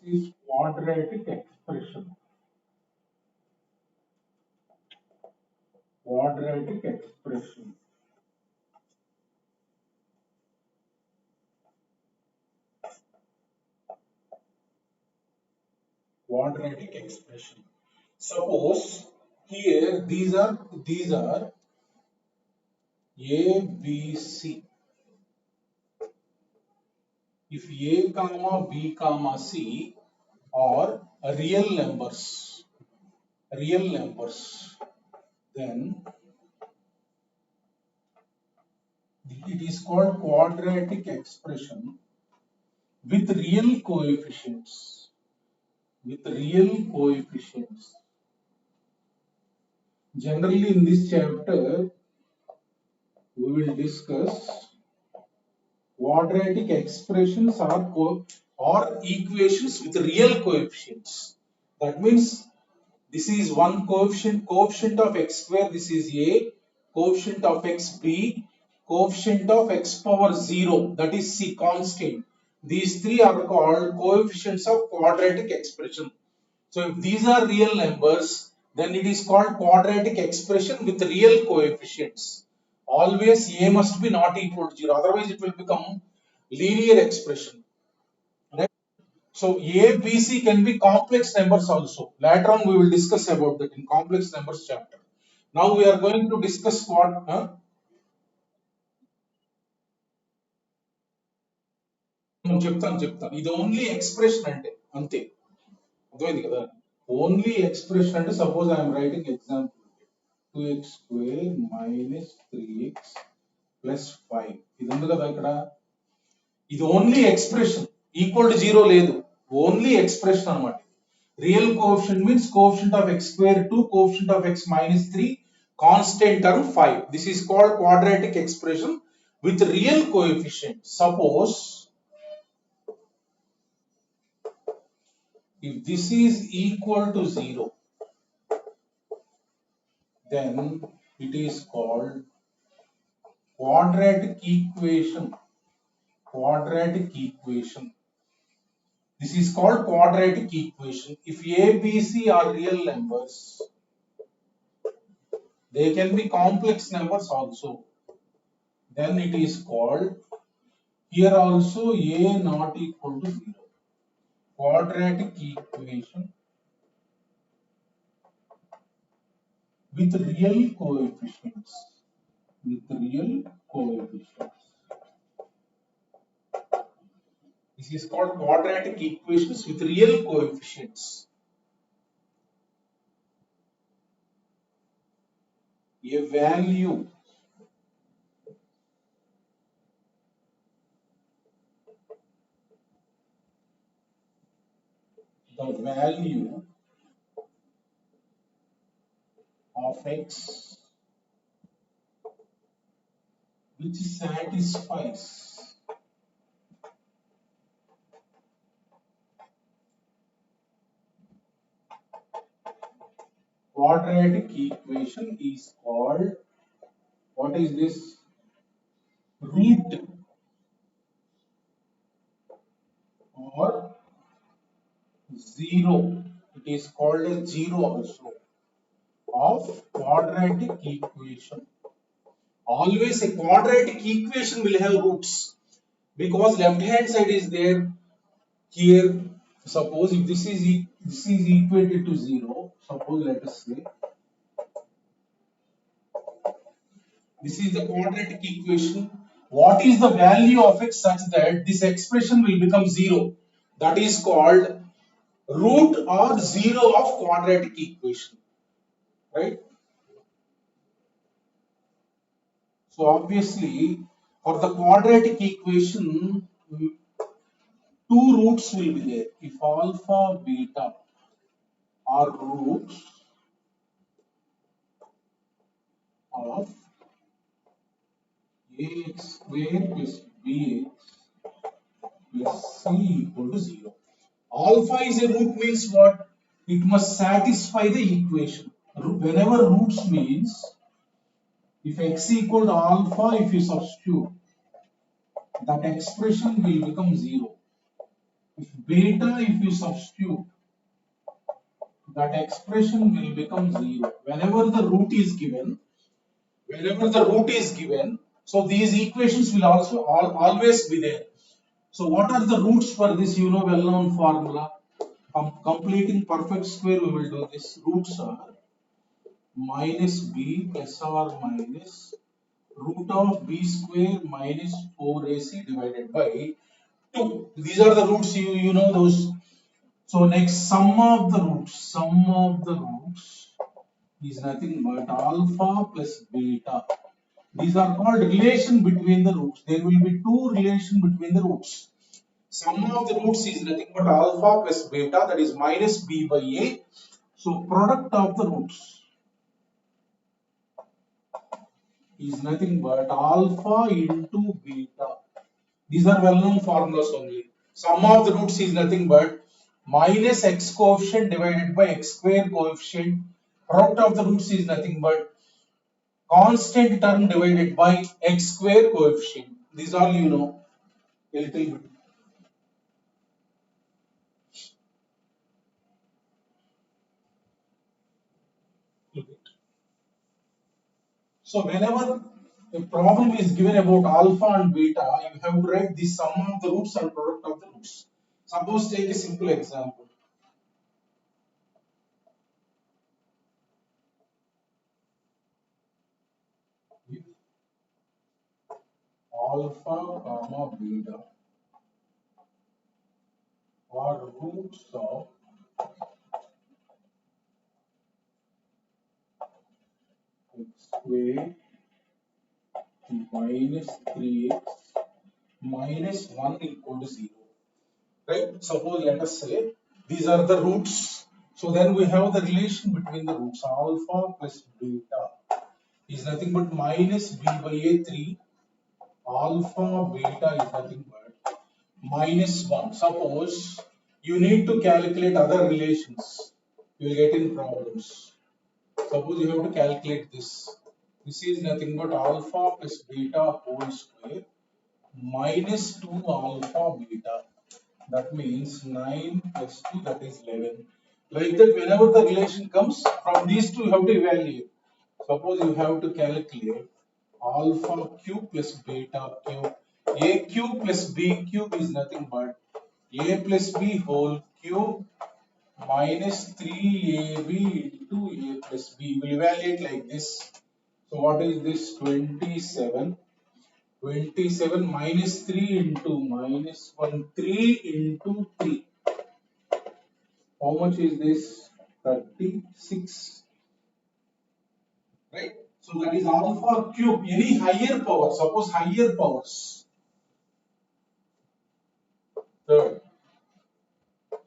is quadratic expression. Quadratic expression. Quadratic expression. Suppose here these are A, B, C. If A comma B comma C are real numbers, then it is called quadratic expression with real coefficients. With real coefficients. Generally, in this chapter, we will discuss quadratic expressions or equations with real coefficients. That means this is one coefficient of x square, this is a, coefficient of x b, coefficient of x power 0, that is c, constant. These three are called coefficients of quadratic expression. So if these are real numbers, then it is called quadratic expression with real coefficients. Always a must be not equal to 0, otherwise it will become linear expression. Right? So A, B, C can be complex numbers also. Later on we will discuss about that in complex numbers chapter. Now we are going to discuss what చెప్తాను ఇది only expression అంటే అంతే అర్థమైంది కదా only expression అంటే suppose I'm writing example 2x square minus 3x plus 5 ఇది ఉంది కదా ఇక్కడ ఇది ఓన్లీ ఎక్స్ప్రెషన్ ఈక్వల్ టు 0 లేదు ఓన్లీ ఎక్స్ప్రెషన్ అన్నమాట real coefficient means coefficient of x square 2 coefficient of x minus 3 constant term 5 this is called quadratic expression with real coefficient suppose if this is equal to 0 then it is called quadratic equation. This is called quadratic equation. If A, B, C are real numbers, they can be complex numbers also. Then it is called, here also A not equal to 0. Quadratic equation with real coefficients. This is called quadratic equations with real coefficients. A value of x which satisfies quadratic equation is called, what is this? Root or 0. It is called as 0 also of quadratic equation. Always a quadratic equation will have roots because left hand side is there. Here suppose if this is equated to 0, suppose let us say this is the quadratic equation. What is the value of x such that this expression will become 0? That is called root or 0 of quadratic equation, right? So obviously for the quadratic equation two roots will be there. If alpha beta are roots of ax square plus bx plus c equal to 0. Alpha is a root means what? It must satisfy the equation. Whenever roots means if x equal to alpha, if you substitute, that expression will become 0. beta, if you substitute, that expression will become 0. Whenever the root is given, so these equations will also always be there. So what are the roots for this, well-known formula? Completing perfect square, we will do this. Roots are minus b plus or minus root of b square minus 4ac divided by 2. These are the roots, you know those. So next, sum of the roots is nothing but alpha plus beta. These are called relation between the roots. There will be two relation between the roots. Sum of the roots is nothing but alpha plus beta, that is minus b by a. So product of the roots is nothing but alpha into beta. These are well-known formulas only. Sum of the roots is nothing but minus x coefficient divided by x square coefficient. Product of the roots is nothing but constant term divided by x square coefficient. These all you know a little bit. So whenever a problem is given about alpha and beta, you have to write the sum of the roots and product of the roots. Suppose take a simple example. If alpha comma beta are roots of x square minus 3x minus 1 equal to 0. Right? Suppose let us say these are the roots. So then we have the relation between the roots. Alpha plus beta is nothing but minus b by a 3. Alpha beta is nothing but minus 1. Suppose you need to calculate other relations. You will get in problems. Suppose you have to calculate this. This is nothing but alpha plus beta whole square minus 2 alpha beta. That means 9 plus 2, that is 11. Like that, whenever the relation comes, from these two you have to evaluate. Suppose you have to calculate alpha cube plus beta cube. A cube plus b cube is nothing but a plus b whole cube minus 3ab into a plus b. We will evaluate like this. So what is this? 27. 27 minus 3 into minus 1. 3 into 3. How much is this? 36. Right? So that is alpha cube. Any higher power, suppose higher powers. Third,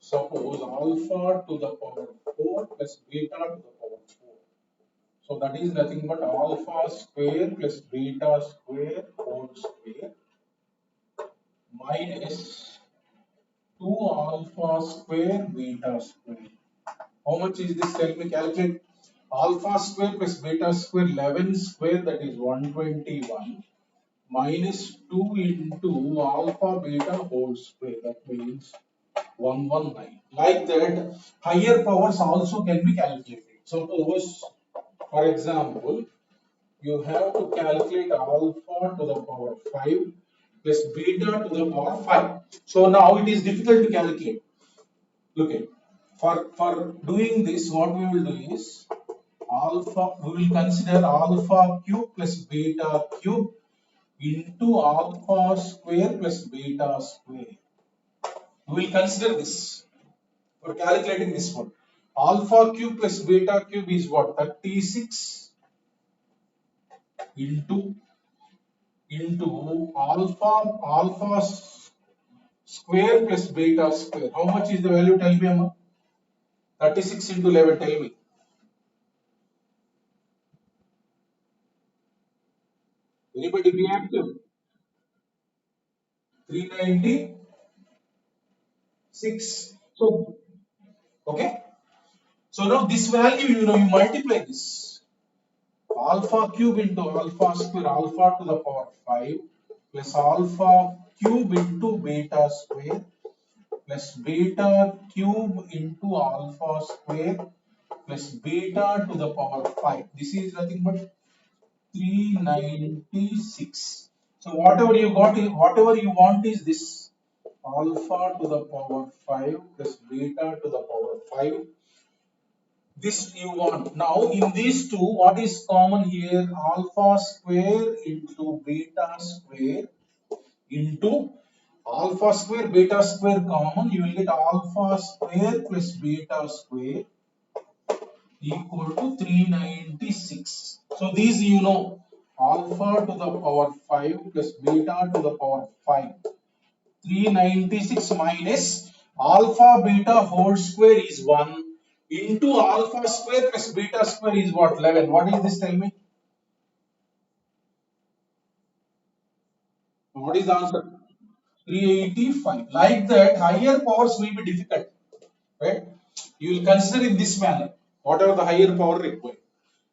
suppose alpha to the power 4 plus beta to the power 4. So that is nothing but alpha square plus beta square whole square minus 2 alpha square beta square. How much is this? Tell me, calculate. Alpha square plus beta square 11 square, that is 121 minus 2 into alpha beta whole square, that means 119. Like that, higher powers also can be calculated. Suppose, for example, you have to calculate alpha to the power 5 plus beta to the power 5. So now it is difficult to calculate. Look at, for doing this, what we will do is alpha, we will consider alpha cube plus beta cube into alpha square plus beta square. We will consider this for calculating this one. Alpha cube plus beta cube is what? 36 into alpha square plus beta square. How much is the value? Tell me, Amma. 36 into 11. Tell me. Anybody reactive? 396. So, okay. So now this value, you multiply this. Alpha cube into alpha square, alpha to the power 5 plus alpha cube into beta square plus beta cube into alpha square plus beta to the power 5. This is nothing but 396. So whatever you got, whatever you want is this alpha to the power 5 plus beta to the power 5. This you want. Now in these two, what is common here? Alpha square into beta square into alpha square beta square common. You will get alpha square plus beta square equal to 396. So these you know, alpha to the power 5 plus beta to the power 5. 396 minus alpha beta whole square is 1 into alpha square plus beta square is what? 11. What is this? Tell me. What is the answer? 385. Like that, higher powers will be difficult, right? You will consider in this manner, whatever the higher power required.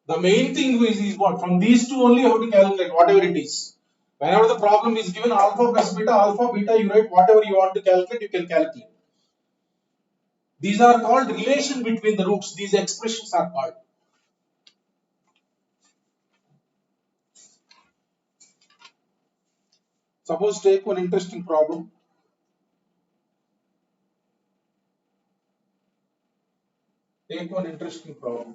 The main thing is what? From these two only, how to calculate whatever it is. Whenever the problem is given alpha plus alpha, beta, you write whatever you want to calculate, you can calculate. These are called relation between the roots. These expressions are called. Suppose take one interesting problem. Take one interesting problem.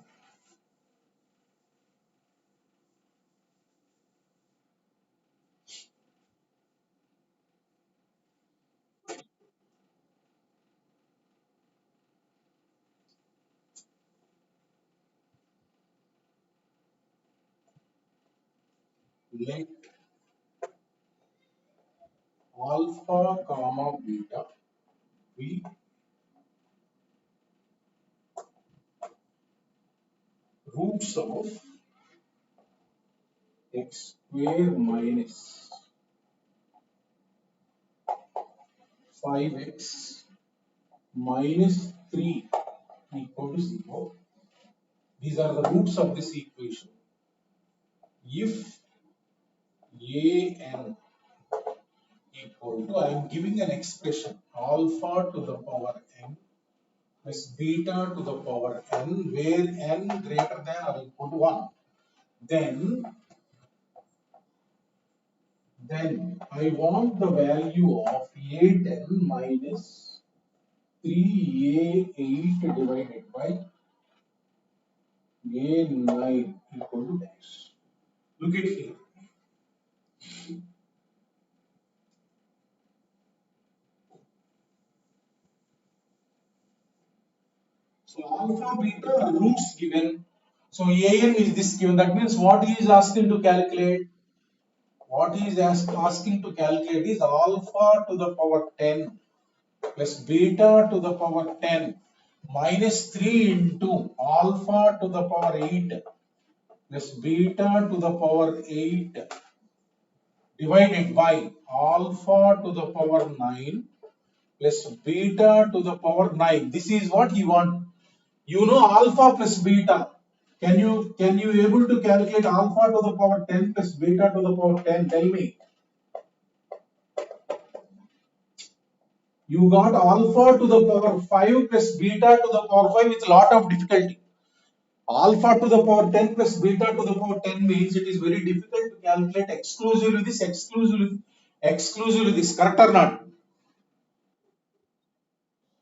Let alpha comma beta be roots of x square minus 5x minus 3 equal to 0. These are the roots of this equation. If an equal to, I am giving an expression alpha to the power n plus beta to the power n, where n greater than or equal to 1. Then I want the value of A10 minus 3A8 divided by A9 equal to dash. Look at here. So alpha, beta are roots given. So an is this given. That means what he is asking to calculate? What he is asking to calculate is alpha to the power 10 plus beta to the power 10 minus 3 into alpha to the power 8 plus beta to the power 8 divided by alpha to the power 9 plus beta to the power 9. This is what he wants. You know alpha plus beta. Can you able to calculate alpha to the power 10 plus beta to the power 10? Tell me. You got alpha to the power 5 plus beta to the power 5 with a lot of difficulty. Alpha to the power 10 plus beta to the power 10 means it is very difficult to calculate exclusively this, correct or not?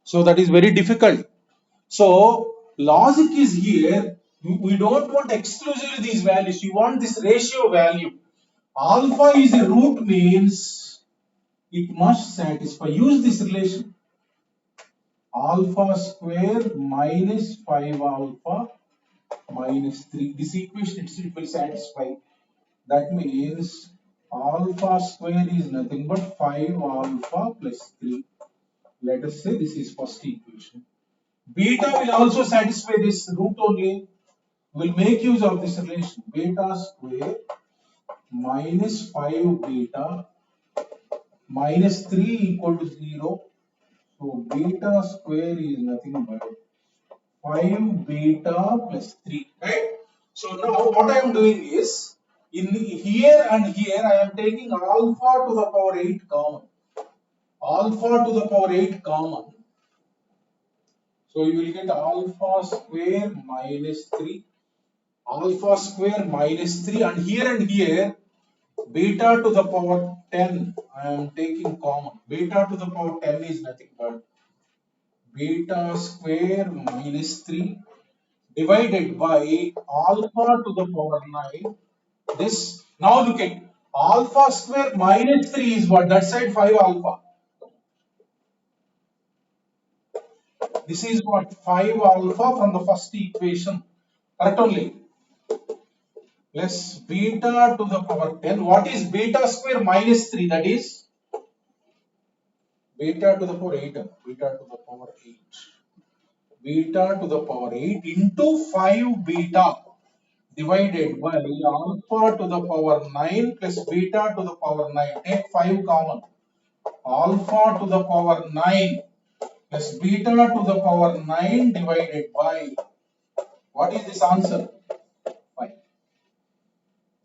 So that is very difficult. So logic is here. We don't want exclusively these values. You want this ratio value. Alpha is a root means it must satisfy. Use this relation. Alpha square minus 5 alpha minus 3. This equation itself will satisfy. That means alpha square is nothing but 5 alpha plus 3. Let us say this is first equation. Beta will also satisfy this root only. We'll make use of this relation. Beta square minus 5 beta minus 3 equal to 0. So beta square is nothing but 5 beta plus 3. Right? So now what I am doing is, in here and here I am taking alpha to the power 8 common. alpha to the power 8 common. So you will get alpha square minus 3, alpha square minus 3, and here beta to the power 10 I am taking common. Beta to the power 10 is nothing but beta square minus 3 divided by alpha to the power 9. This, now look at alpha square minus 3 is what? That side 5 alpha. This is what? 5 alpha from the first equation. Correct only. Plus beta to the power 10. What is beta square minus 3? That is beta to the power 8. Beta to the power 8. Beta to the power 8 into 5 beta divided by alpha to the power 9 plus beta to the power 9. Take 5 common. Alpha to the power 9 plus beta to the power 9 divided by, what is this answer? 5.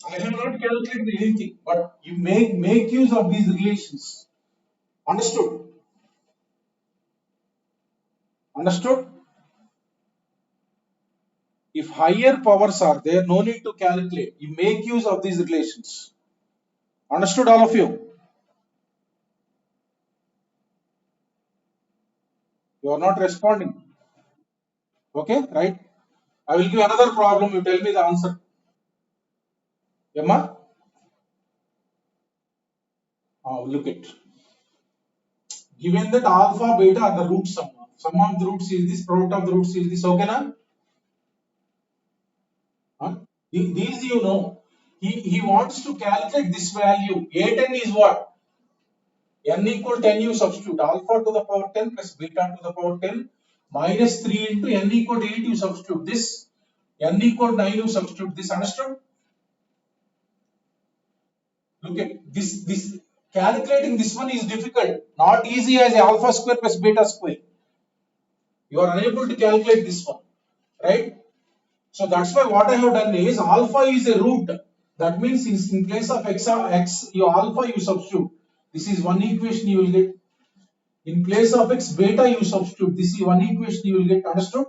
I have not calculated anything, but you make use of these relations. Understood? Understood? If higher powers are there, no need to calculate. You make use of these relations. Understood, all of you? You are not responding. Okay, right? I will give another problem. You tell me the answer. Emma? Look at. Given that alpha, beta are the root sum of the roots is this, product of the roots is this. Okay, na? Huh? These you know. He wants to calculate this value. A10 is what? N equal 10 you substitute. Alpha to the power 10 plus beta to the power 10 minus 3 into n equal to 8 you substitute this. N equal 9 you substitute this. Understood? Look at this. Calculating this one is difficult. Not easy as alpha square plus beta square. You are unable to calculate this one. Right? So that's why what I have done is alpha is a root. That means in place of x, your alpha you substitute. This is one equation you will get. In place of x, beta you substitute. This is one equation you will get. Understood?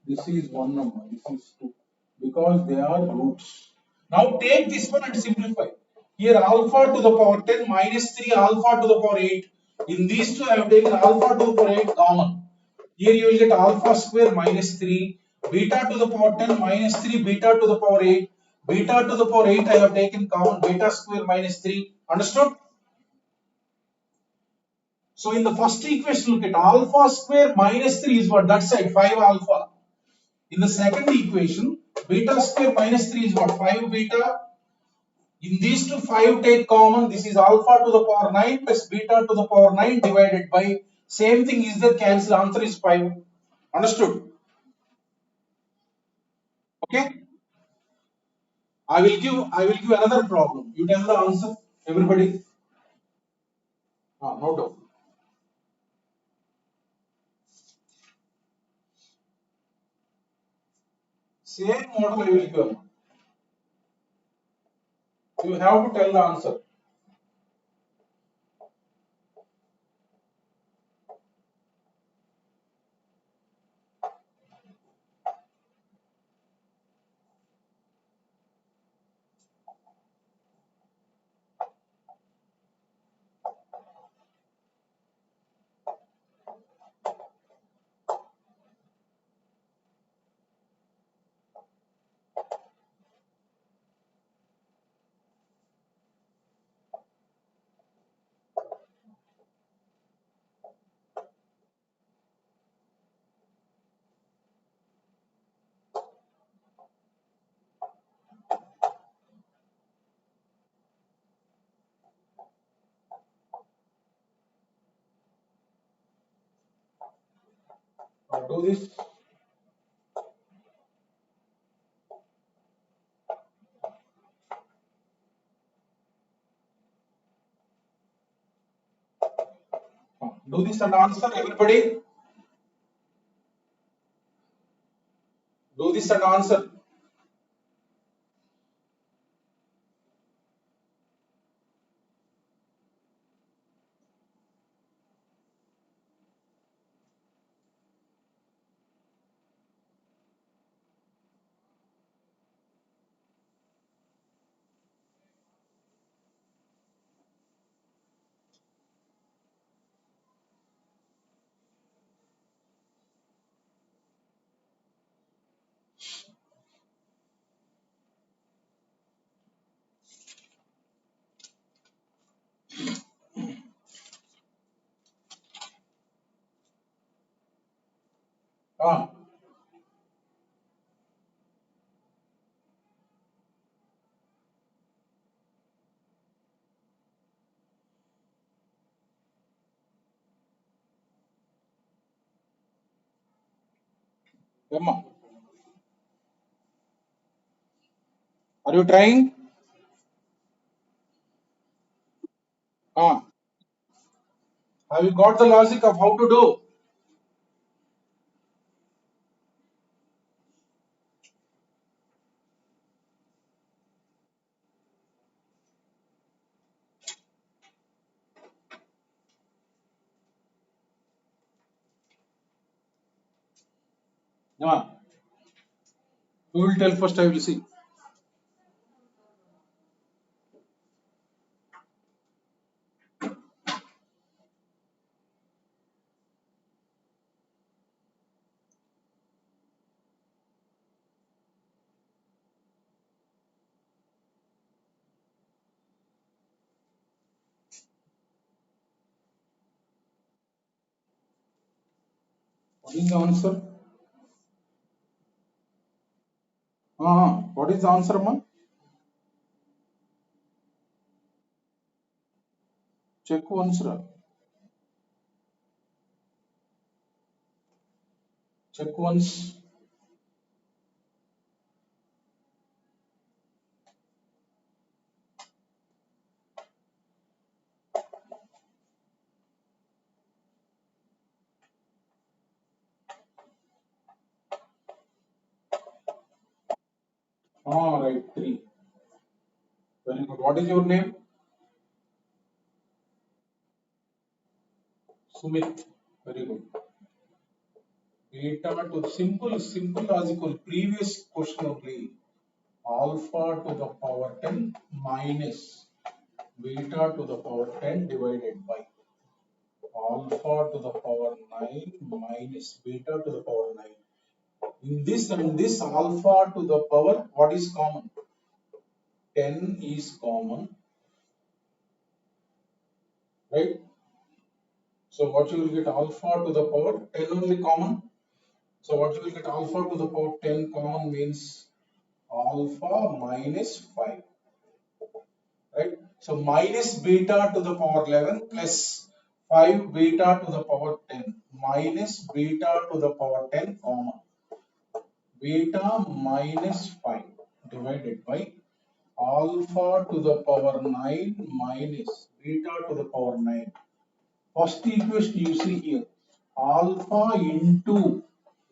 This is one number. This is two. Because they are roots. Now take this one and simplify. Here alpha to the power 10 minus 3 alpha to the power 8. In these two I have taken alpha to the power 8 common. Here you will get alpha square minus 3, beta to the power 10 minus 3, beta to the power 8, beta to the power 8 I have taken common, beta square minus 3. Understood? So in the first equation, look at alpha square minus 3 is what? That side 5 alpha. In the second equation, beta square minus 3 is what? 5 beta. In these two 5 take common. This is alpha to the power 9 plus beta to the power 9 divided by, same thing is there, cancel, answer is 5. Understood? Okay? I will give another problem. You tell the answer, everybody. No doubt. Same model I will give. You have to tell the answer. Do this. Do this and answer, everybody. Do this and answer. Ah, Emma, are you trying? Ah, have you got the logic of how to do? Ah, who will tell first? I will see. What is the answer? What is the answer, Amma? Check once, check once. Ah, right, 3. Very good. What is your name? Sumit. Very good. Beta to simple logical. Previous question only. Alpha to the power 10 minus beta to the power 10 divided by alpha to the power 9 minus beta to the power 9. In this and this alpha to the power, what is common? 10 is common, right? So what you will get alpha to the power 10 only common. So what you will get alpha to the power 10 common means alpha minus 5, right? So minus beta to the power 11 plus 5 beta to the power 10 minus beta to the power 10 common. Beta minus 5 divided by alpha to the power 9 minus beta to the power 9. First equation you see here, alpha into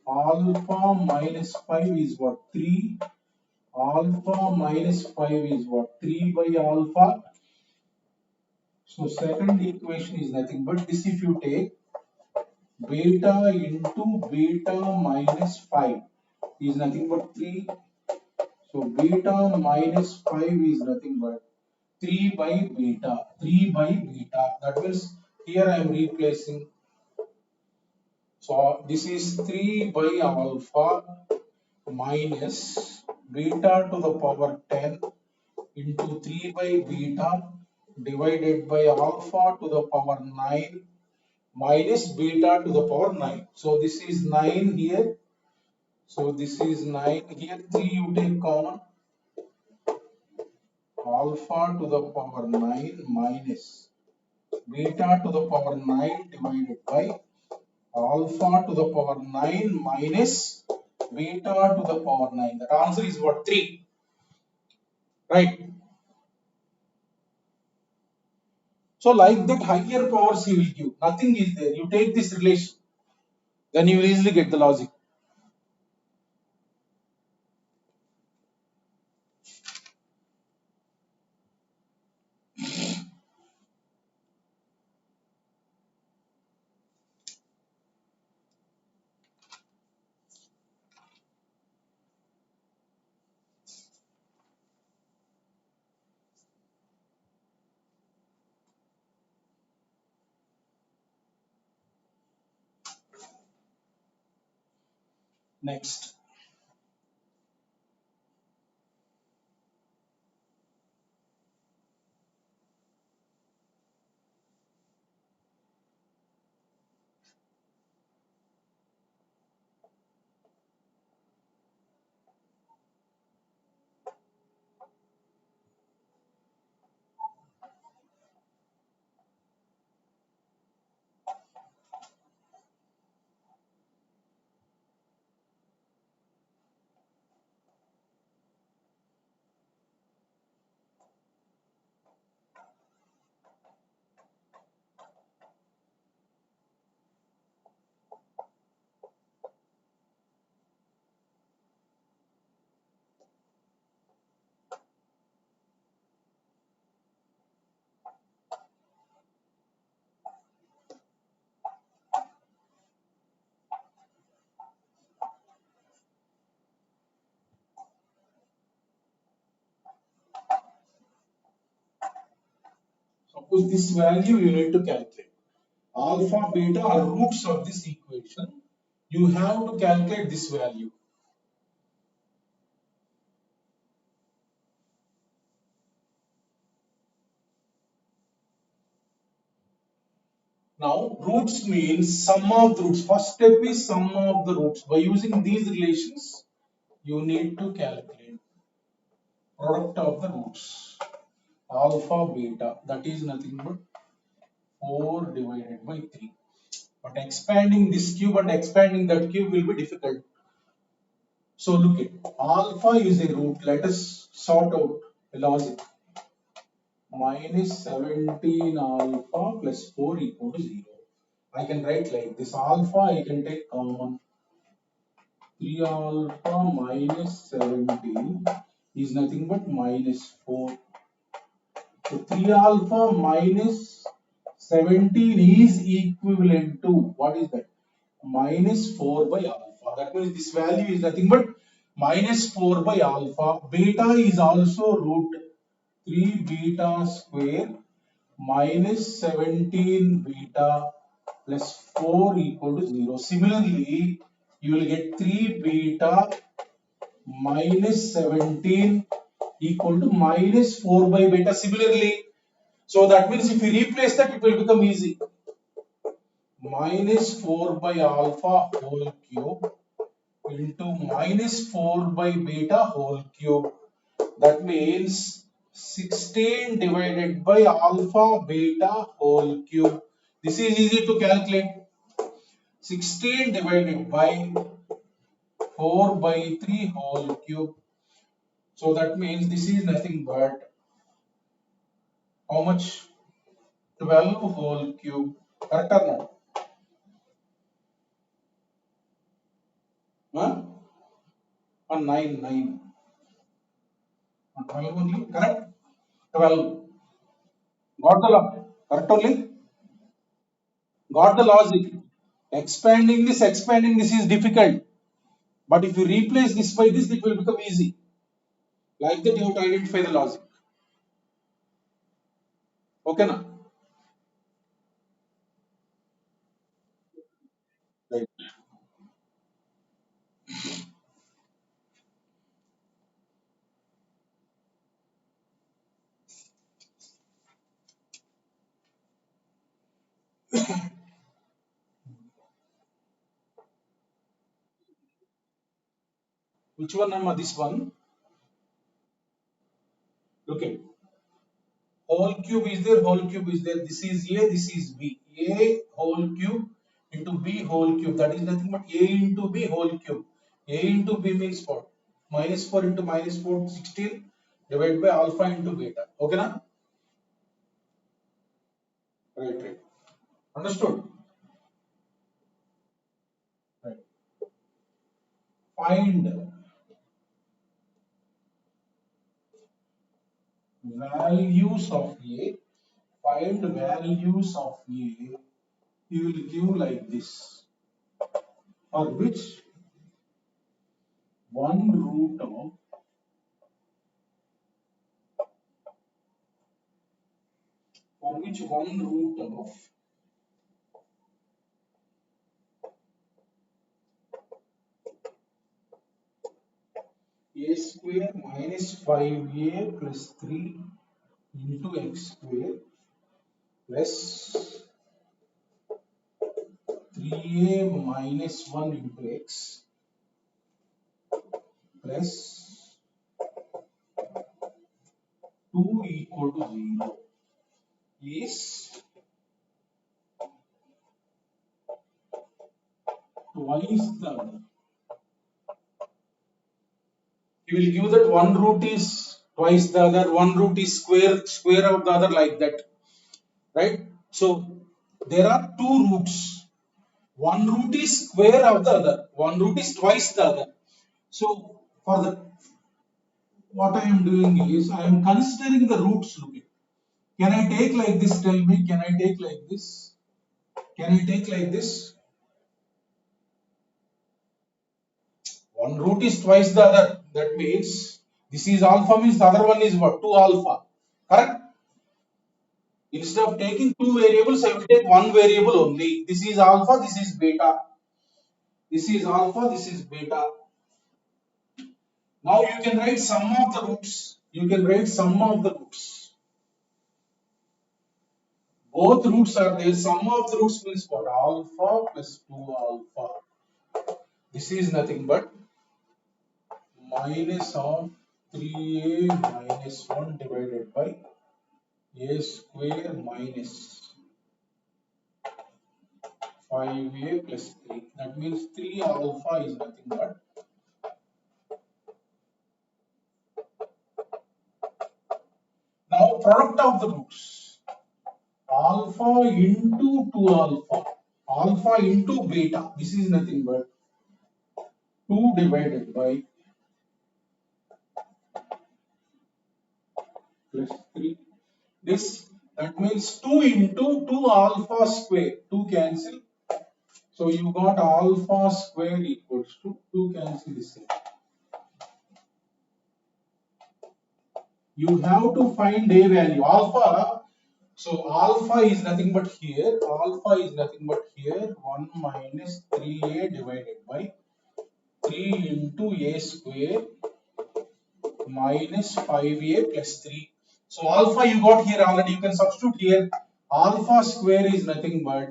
alpha minus 5 is what? 3. Alpha minus 5 is what? 3 by alpha. So second equation is nothing but this. If you take beta into beta minus 5 is nothing but 3. So beta minus 5 is nothing but 3 by beta. 3 by beta. That means here I am replacing. So this is 3 by alpha minus beta to the power 10 into 3 by beta divided by alpha to the power 9 minus beta to the power 9. So this is 9 here. So this is 9 here. 3 you take common. Alpha to the power 9 minus beta to the power 9 divided by alpha to the power 9 minus beta to the power 9. That answer is what? 3. Right. So like that higher powers you will give. Nothing is there. You take this relation. Then you will easily get the logic. Next. With this value you need to calculate. Alpha, beta are roots of this equation. You have to calculate this value. Now, roots means sum of the roots. First step is sum of the roots. By using these relations, you need to calculate product of the roots. Alpha, beta, that is nothing but 4 divided by 3. But expanding this cube and expanding that cube will be difficult. So look at alpha is a root. Let us sort out the logic. Minus 17 alpha plus 4 equal to 0. I can write like this. Alpha I can take common. 3 alpha minus 17 is nothing but minus 4. So 3 alpha minus 17 is equivalent to, what is that? Minus 4 by alpha. That means this value is nothing but minus 4 by alpha. Beta is also root 3 beta square minus 17 beta plus 4 equal to 0. Similarly, you will get 3 beta minus 17 equal to minus 4 by beta. Similarly, so that means if you replace that, it will become easy. Minus 4 by alpha whole cube into minus 4 by beta whole cube. That means 16 divided by alpha beta whole cube. This is easy to calculate. 16 divided by 4 by 3 whole cube. So that means this is nothing but how much? 12 whole cube. Correct or not? Huh? Or 9. 12 only. Correct? 12. Got the logic? Correct only? Got the logic? Expanding this is difficult. But if you replace this by this, it will become easy. Like that, you have to identify the logic. Okay, now? Right. Which one, Amma? This one? Look at whole cube is there, whole cube is there. This is A, this is B. A whole cube into B whole cube. That is nothing but A into B whole cube. A into B means what? Minus 4 into minus 4, 16 divided by alpha into beta. Okay, na? Right. Understood? Right. Find values of A. Find values of A. You will give like this. For which one root of A square minus 5A plus 3 into x square plus 3A minus 1 into x plus 2 equal to 0 is twice the other. You will give that one root is twice the other, one root is square of the other, like that, right? So there are two roots. One root is square of the other, one root is twice the other. So for the what I am doing is I am considering the roots. Look at. Can I take like this? Tell me, can I take like this? Can I take like this? One root is twice the other. That means this is alpha, means the other one is what? 2 alpha. Correct? Instead of taking two variables, I will take one variable only. This is alpha, this is beta. This is alpha, this is beta. Now you can write sum of the roots. You can write sum of the roots. Both roots are there. Sum of the roots means what? Alpha plus 2 alpha. This is nothing but minus of 3a minus 1 divided by a square minus 5a plus 3. That means 3 alpha is nothing but now product of the roots. Alpha into 2 alpha. Alpha into beta. This is nothing but 2 divided by plus 3. This that means 2 into 2 alpha square. 2 cancel. So you got alpha square equals to 2 cancel this. You have to find a value alpha. So alpha is nothing but here. Alpha is nothing but here. 1 minus 3a divided by 3 into a square minus 5a plus 3. So alpha you got here already. You can substitute here. Alpha square is nothing but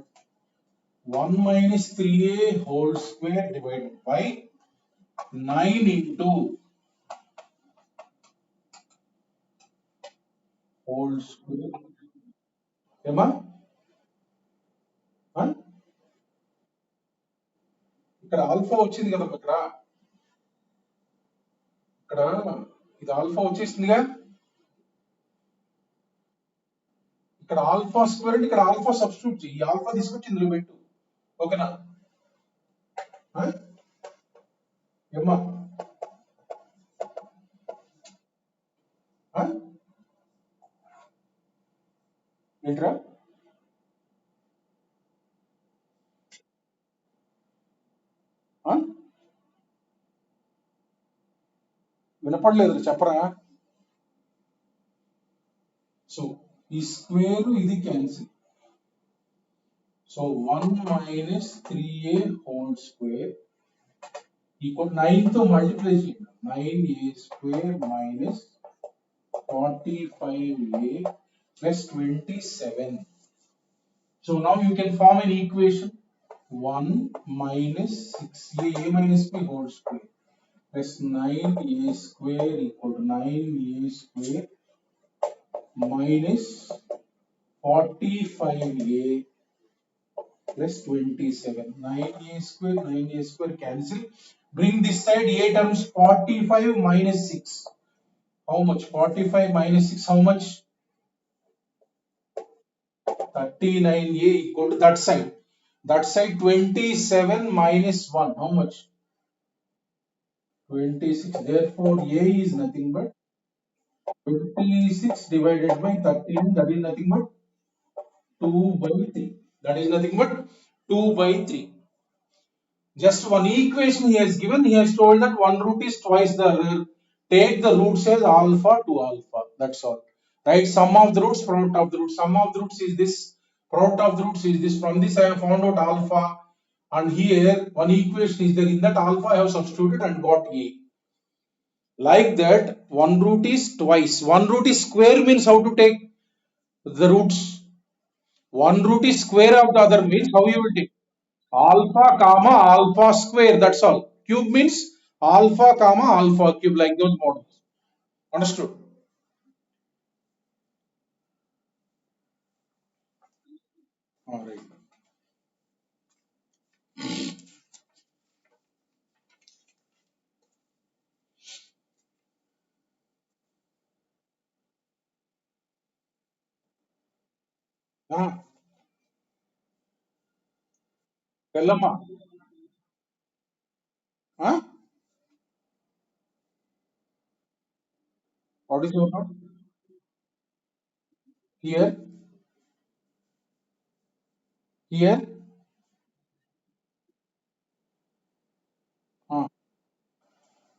1 minus 3a whole square divided by 9 into whole square. ఏమా ఆ? ఇక్కడ alpha వచ్చింది కదా ఇక్కడ ఇది alpha వచ్చేసిందిగా. ఇక్కడ alpha square అంటే ఇక్కడ ఆల్ఫా సబ్స్టిట్యూట్ చేయి. ఈ ఆల్ఫా తీసుకొచ్చి ఇందులో పెట్టు. ఓకేనా? ఆ? ఏమ్మా ఆ? ఏంట్రా ఆ? వినపడలేదు చెప్పరా. సో ఈ స్క్వేర్ ఇది cancel. So 1 minus 3a whole square equal 9 తో మల్టిప్లై చేయండి. 9a square minus 45a plus 27. So now you can form an equation 1 minus 6a minus b whole square plus 9a square equal to 9a square minus 45a plus 27. 9a square cancel. Bring this side a terms 45 minus 6. How much? 45 minus 6 how much? 39a equal to that side. That side 27 minus 1 how much? 26. Therefore a is nothing but 26 divided by 13. That is nothing but 2 by 3. That is nothing but 2 by 3. Just one equation he has given. He has told that one root is twice the other. Take the roots as alpha to alpha. That's all. Right? Sum of the roots, product of the roots. Sum of the roots is this. Product of the roots is this. From this I have found out alpha. And here one equation is there. In that alpha I have substituted and got a. Like that, one root is twice. One root is square means how to take the roots. One root is square of the other means how you will take. Alpha comma alpha square, that's all. Cube means alpha comma alpha cube, like those models. Understood? All right. Tellama. What is your note? Here, here.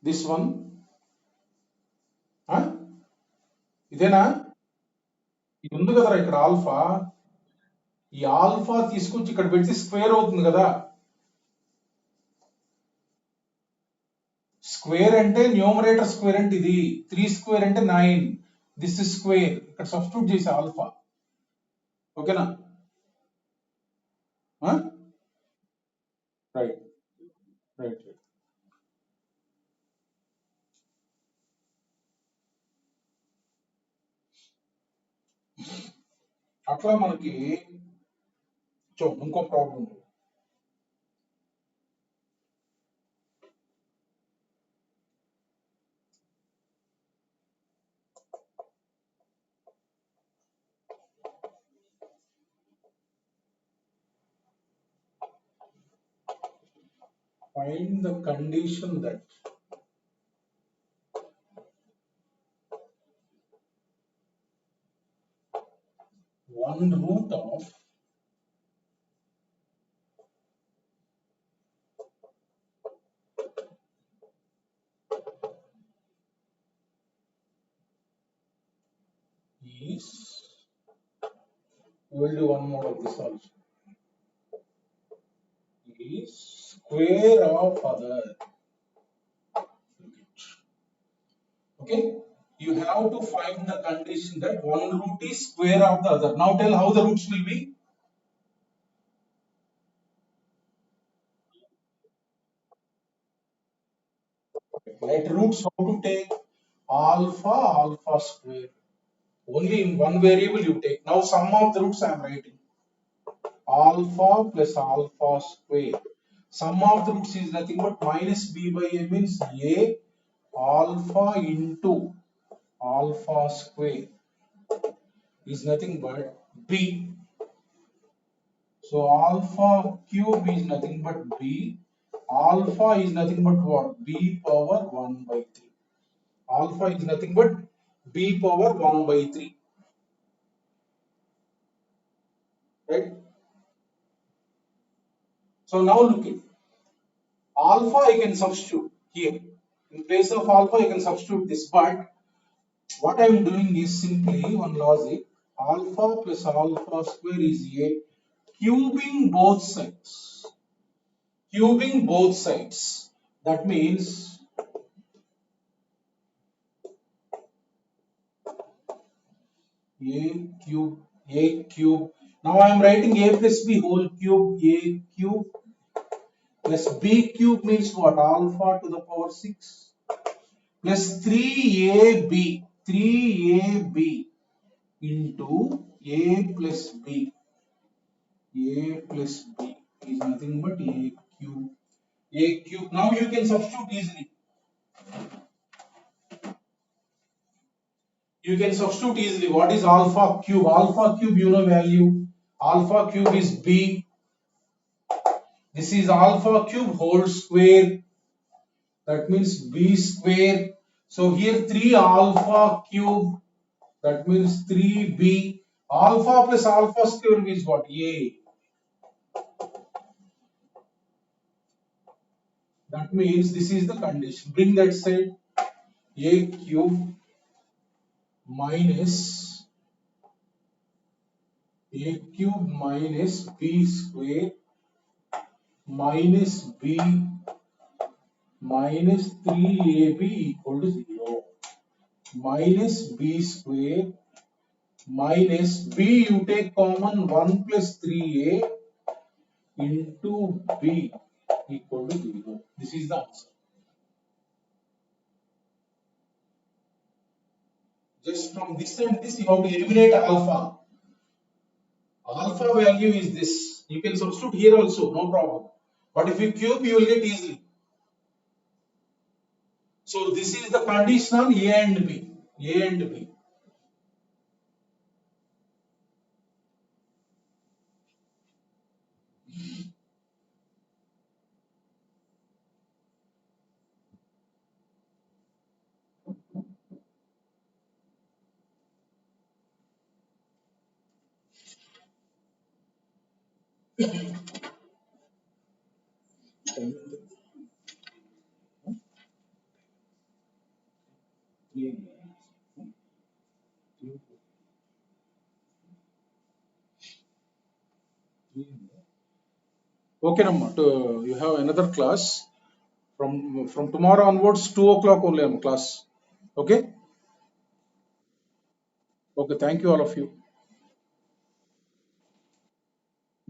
This one. ఇదేనా? ఇది ఉంది కదరా ఇక్కడ alpha. ఈ alpha తీసుకొచ్చి ఇక్కడ పెడితే square అవుతుంది కదా. స్క్వేర్ అంటే న్యూమరేటర్ స్క్వేర్ అంటే ఇది 3 స్క్వేర్ అంటే 9. This is square. ఇక్కడ సబ్స్టిట్యూట్ చేసే ఆల్ఫా. ఓకేనా? Right right right. అట్లా మనకి ఇంకో problem. Find the condition that one root of is, we will do one more of this also, is square of other. Okay, you have to find the condition that one root is square of the other. Now tell how the roots will be. Let roots how to take alpha square. Only in one variable you take. Now sum of the roots I am writing. Alpha plus alpha square. Sum of the roots is nothing but minus b by a means a alpha into alpha square is nothing but b. So alpha cube is nothing but b. Alpha is nothing but what? B power 1 by 3. Alpha is nothing but b power 1 by 3. Right? So now look at alpha I can substitute here. In place of alpha I can substitute this, but what I am doing is simply one logic. Alpha plus alpha square is a cubing both sides. Cubing both sides. That means a cube. Now I am writing a plus b whole cube. A cube plus b cube means what? Alpha to the power 6 plus 3ab. 3ab into a plus b. A plus b is nothing but a cube. A cube. Now you can substitute easily. You can substitute easily. What is alpha cube? Alpha cube, you know value. Alpha cube is b. This is alpha cube whole square. That means b square. So here 3 alpha cube. That means 3b. Alpha plus alpha square is what? A. That means this is the condition. Bring that side. A cube minus a cube minus b square minus b minus 3ab equal to 0 minus b square minus b you take common 1 plus 3a into b equal to 0. This is the answer. Just from this and this you have to eliminate alpha. Alpha value is this. You can substitute here also, no problem. But if you cube, you will get easily. So this is the condition on A and B. A and B. Okay, Namma. You have another class from tomorrow onwards. 2 o'clock only, class. Okay. Okay. Thank you, all of you.